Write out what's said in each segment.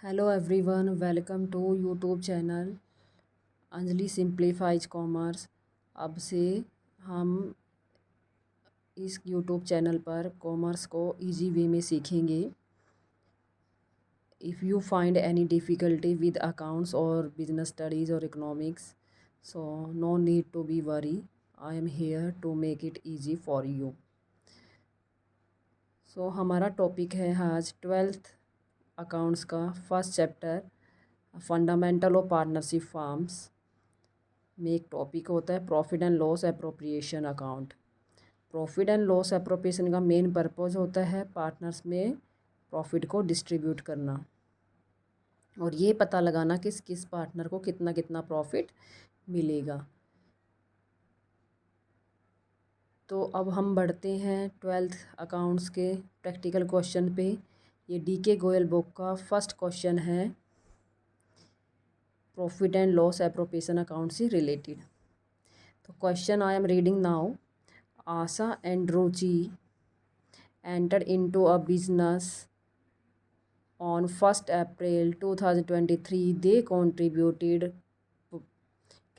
Hello everyone, welcome to YouTube channel Anjali simplifies commerce. अब से हम इस यूट्यूब चैनल पर कॉमर्स को इजी वे में सीखेंगे। If you find any difficulty with accounts और बिजनेस स्टडीज़ और economics, so no need to be worry, I am here to make it easy for you. So हमारा topic है आज 12th accounts का first chapter, fundamental of partnership firms में एक topic होता है profit and loss appropriation account. Profit and loss appropriation का main purpose होता है पार्टनर्स में प्रॉफिट को डिस्ट्रीब्यूट करना और ये पता लगाना कि किस पार्टनर को कितना कितना प्रॉफिट मिलेगा। तो अब हम बढ़ते हैं 12th अकाउंट्स के प्रैक्टिकल क्वेश्चन पे। ये DK गोयल बुक का फर्स्ट क्वेश्चन है, profit and loss appropriation account से रिलेटेड। तो question I am reading now. Asha and Ruchi entered into a business on 1st April 2023. They contributed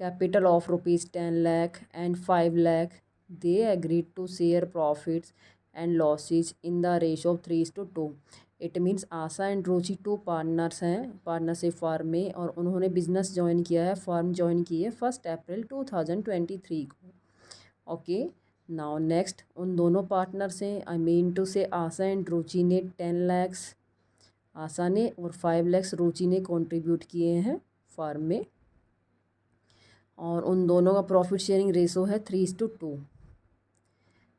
capital of rupees 10 lakh and 5 lakh. They agreed to share profits and losses in the ratio of 3:2. It means Asha and Ruchi two partners हैं partnership firm में और उन्होंने business join किया है, firm join की है 1 अप्रैल 2023 को। Okay, now next उन दोनों पार्टनर से आई मीन टू से आशा एंड रुचि ने 10 लैक्स आशा ने और 5 लैक्स रुचि ने कंट्रीब्यूट किए हैं फर्म में और उन दोनों का प्रॉफिट शेयरिंग रेशो है 3:2।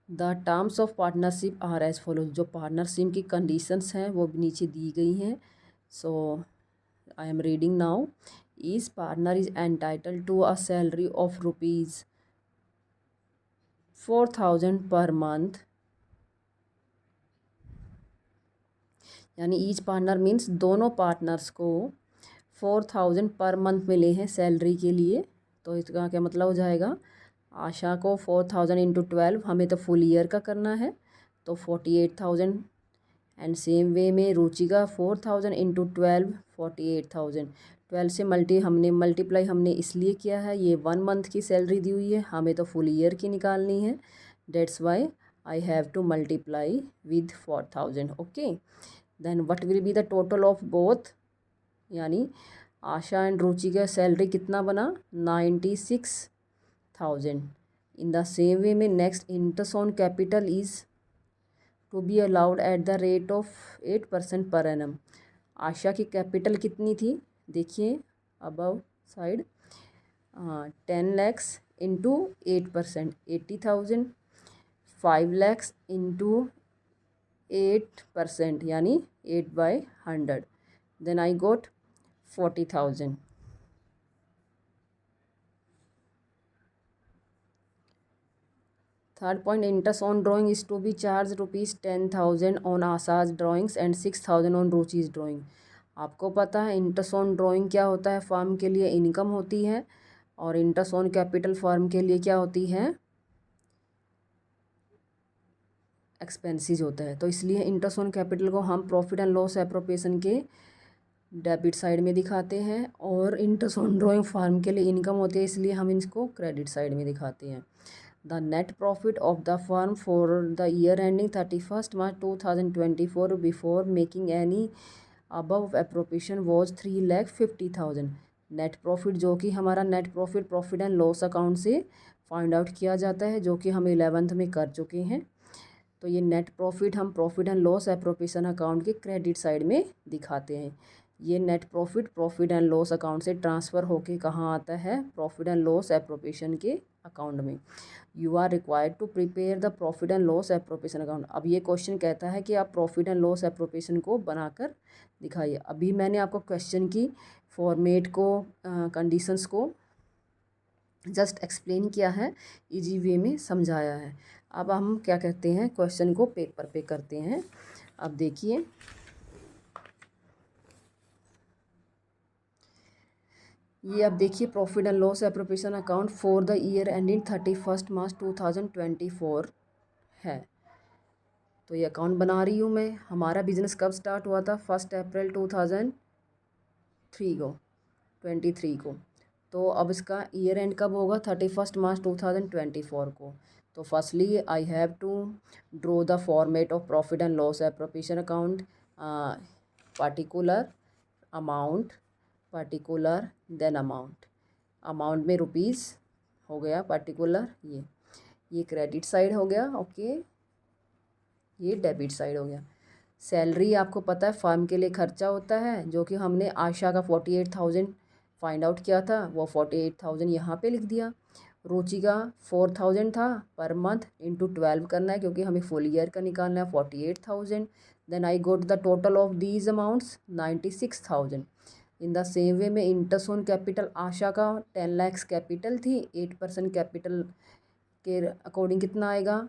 The terms of partnership are as follow. जो पार्टनरशिप की कंडीशंस हैं वो भी नीचे दी गई हैं। So I am reading now. Each partner is entitle to a salary of rupees 4,000 per month, यानी ईच पार्टनर मीन्स दोनों पार्टनर्स को 4,000 पर मंथ मिले हैं सैलरी के लिए। तो इसका क्या मतलब हो जाएगा, आशा को 4,000 इंटू 12, हमें तो फुल ईयर का करना है तो 48,000। एंड सेम वे में रुचि का 4,000 इंटू 12 48,000। 12 से मल्टीप्लाई हमने इसलिए किया है, ये 1 मंथ की सैलरी दी हुई है, हमें तो फुल ईयर की निकालनी है। Dates why I have to multiply with 4,000। Okay, then what will be the total of both, यानी आशा एंड रुचि का सैलरी कितना बना 96,000। इन द सेम वे में next interest on capital is to be allowed at the rate of 8% per annum. Asha की capital कितनी थी, देखिए above side, 10 lakhs into 8% 80,000, 5 lakhs into 8% यानी 8/100, then I got 40,000। Third point, interest on drawing is to be charge rupees 10,000 on Asha's drawings and 6,000 on Ruchi's drawing. आपको पता है interest on drawing क्या होता है, फर्म के लिए इनकम होती है और इंटरेस्ट ऑन कैपिटल फर्म के लिए क्या होती है, एक्सपेंसेस होता है। तो इसलिए इंटरेस्ट ऑन कैपिटल को हम प्रॉफिट एंड लॉस एप्रोप्रिएशन के डेबिट साइड में दिखाते हैं और इंटरेस्ट ऑन ड्राइंग फर्म के लिए इनकम होती है, इसलिए हम इसको क्रेडिट साइड में दिखाते हैं। The net profit of the firm for the year ending 31st March 2024 before making any above appropriation was 3,50,000। Net profit जो कि हमारा net profit and loss account से फाइंड आउट किया जाता है, जो कि हम 11th में कर चुके हैं। तो ये नेट प्रॉफिट हम profit and loss appropriation account के क्रेडिट साइड में दिखाते हैं। ये net profit and loss account से ट्रांसफ़र होके कहाँ आता है, प्रॉफिट एंड लॉस एप्रोप्रिएशन के अकाउंट में। You are required to prepare the profit and loss appropriation account. अब ये क्वेश्चन कहता है कि आप प्रॉफिट एंड लॉस एप्रोप्रिएशन को बनाकर दिखाइए। अभी मैंने आपको क्वेश्चन की फॉर्मेट को कंडीशंस को जस्ट एक्सप्लेन किया है, इजी वे में समझाया है। अब हम क्या कहते हैं, क्वेश्चन को पेपर पे करते हैं। अब देखिए, ये अब देखिए profit and loss appropriation account for the year ending 31st मार्च 2024 है। तो ये अकाउंट बना रही हूँ मैं। हमारा बिजनेस कब स्टार्ट हुआ था, 1 अप्रैल 2023 थ्री को 23 को। तो अब इसका ईयर एंड कब होगा? 31 मार्च 2024 को। तो firstly I have to draw the format of profit and loss appropriation account, particular amount, particular then amount, amount में रुपीज़ हो गया, पार्टिकुलर ये क्रेडिट साइड हो गया, ओके, ये डेबिट साइड हो गया। सैलरी आपको पता है फर्म के लिए खर्चा होता है, जो कि हमने आशा का 48,000 फाइंड आउट किया था, वो 48,000 यहाँ पे लिख दिया। रुचि का 4,000 था पर मंथ, इंटू 12 करना है क्योंकि हमें फुल ईयर का निकालना है 48,000। Then I got the total of these amounts 96,000। In the same way में इंटरेस्ट ऑन कैपिटल, आशा का 10 lakhs कैपिटल थी, 8% कैपिटल के अकॉर्डिंग कितना आएगा?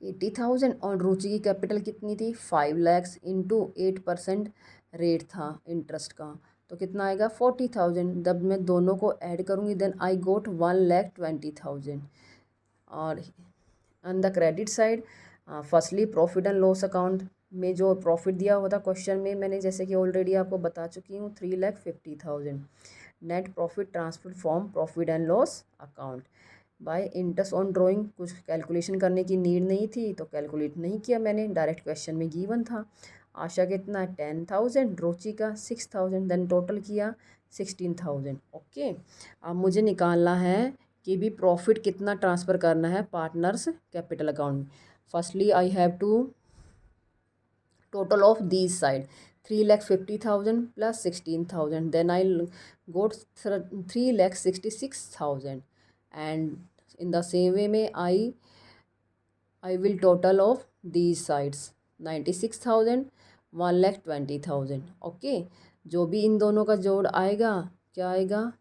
80,000। और रुचि की कैपिटल कितनी थी? 5 lakhs इंटू 8% रेट था इंटरेस्ट का, तो कितना आएगा? 40,000। जब मैं दोनों को ऐड करूँगी देन आई गोट 1,20,000। और on the credit side firstly profit and loss account में जो प्रॉफिट दिया हुआ था क्वेश्चन में, मैंने जैसे कि ऑलरेडी आपको बता चुकी हूँ 3,50,000। Net profit transfer from profit and loss account by interest on drawing. कुछ कैलकुलेशन करने की नीड नहीं थी तो कैलकुलेट नहीं किया मैंने, डायरेक्ट क्वेश्चन में गिवन था। आशा कितना? 10,000, रुचि का 6,000, देन टोटल किया 16,000, ओके। अब मुझे निकालना है कि भी प्रॉफिट कितना ट्रांसफ़र करना है partners capital account. Firstly I have to total of these side 3,50,000 plus 16,000, then I got 3,66,000 and in the same way में I will total of these sides 96,000, 1,20,000, okay. जो भी इन दोनों का जोड़ आएगा क्या आएगा?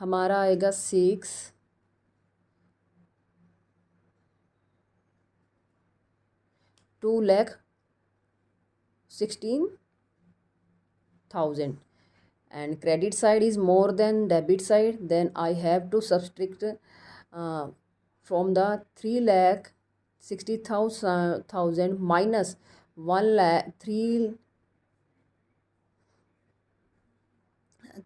हमारा आएगा 2,16,000 and credit side is more than debit side, then I have to subtract from the 3,60,000 minus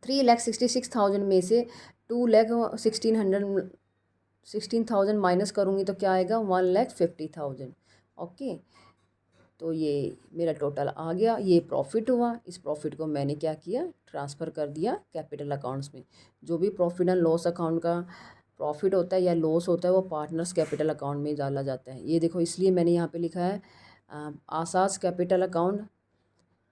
3,66,000 में से 2,16,000 माइनस करूँगी तो क्या आएगा? 1,50,000, ओके। तो ये मेरा टोटल आ गया, ये प्रॉफिट हुआ। इस प्रॉफिट को मैंने क्या किया? ट्रांसफ़र कर दिया कैपिटल अकाउंट्स में। जो भी प्रॉफिट एंड लॉस अकाउंट का प्रॉफिट होता है या लॉस होता है वो पार्टनर्स कैपिटल अकाउंट में डाला जाता है। ये देखो, इसलिए मैंने यहाँ पे लिखा है आसास कैपिटल अकाउंट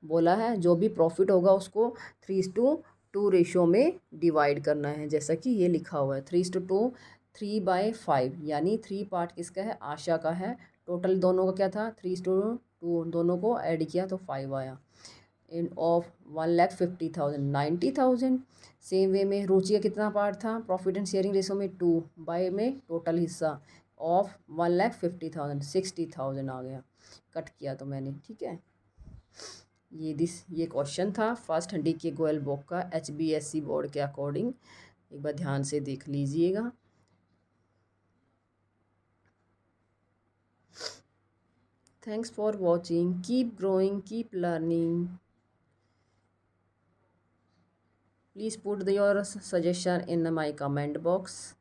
बोला है। जो भी प्रॉफिट होगा उसको 3:2 रेशो में डिवाइड करना है, जैसा कि ये लिखा हुआ है 3:2, 3/5, यानी 3 पार्ट किसका है? आशा का है। टोटल दोनों का क्या था? 3:2, दोनों को ऐड किया तो 5 आया। इन ऑफ 1,50,000 90,000। सेम वे में रुचि का कितना पार्ट था प्रॉफिट एंड शेयरिंग रेशो में? 2/, में टोटल हिस्सा ऑफ 1,50,000 60,000 आ गया। कट किया तो मैंने, ठीक है। ये क्वेश्चन था फर्स्ट DK गोयल बुक का HBSC बोर्ड के अकॉर्डिंग। एक बार ध्यान से देख लीजिएगा। Thanks for watching. Keep growing, keep learning. Please put your suggestion in my comment box.